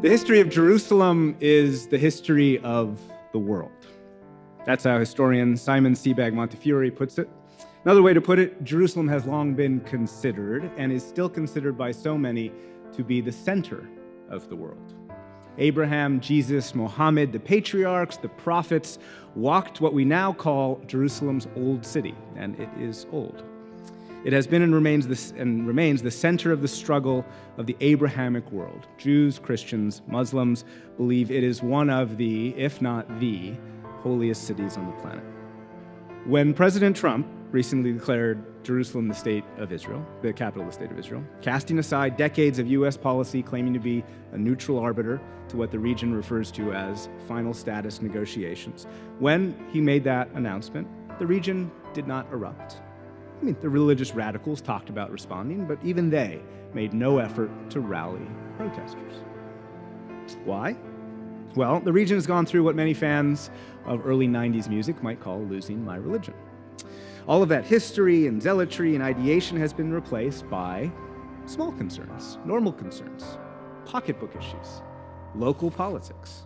The history of Jerusalem is the history of the world. That's how historian Simon Sebag Montefiore puts it. Another way to put it, Jerusalem has long been considered, and is still considered by so many, to be the center of the world. Abraham, Jesus, Mohammed, the patriarchs, the prophets walked what we now call Jerusalem's old city, and it is old. It has been and remains the center of the struggle of the Abrahamic world. Jews, Christians, Muslims believe it is one of the, if not the, holiest cities on the planet. When President Trump recently declared Jerusalem the state of Israel, the capital of the state of Israel, casting aside decades of U.S. policy claiming to be a neutral arbiter to what the region refers to as final status negotiations, when he made that announcement, the region did not erupt. The religious radicals talked about responding, but even they made no effort to rally protesters. Why? Well, the region has gone through what many fans of early 90s music might call losing my religion. All of that history and zealotry and ideation has been replaced by small concerns, normal concerns, pocketbook issues, local politics.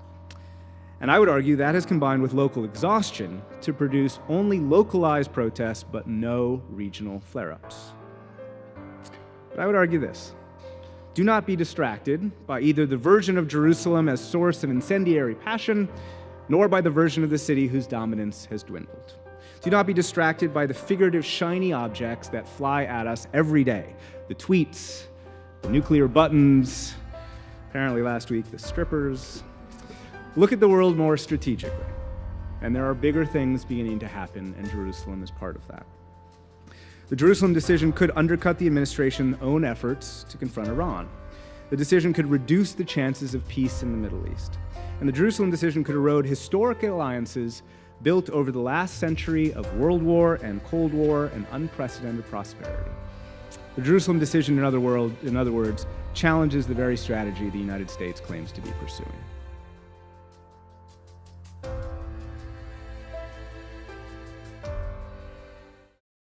And I would argue that has combined with local exhaustion to produce only localized protests but no regional flare-ups. But I would argue this. Do not be distracted by either the version of Jerusalem as source of incendiary passion, nor by the version of the city whose dominance has dwindled. Do not be distracted by the figurative shiny objects that fly at us every day. The tweets, the nuclear buttons, apparently last week the strippers. Look at the world more strategically, and there are bigger things beginning to happen, and Jerusalem is part of that. The Jerusalem decision could undercut the administration's own efforts to confront Iran. The decision could reduce the chances of peace in the Middle East. And the Jerusalem decision could erode historic alliances built over the last century of World War and Cold War and unprecedented prosperity. The Jerusalem decision, in other words, challenges the very strategy the United States claims to be pursuing.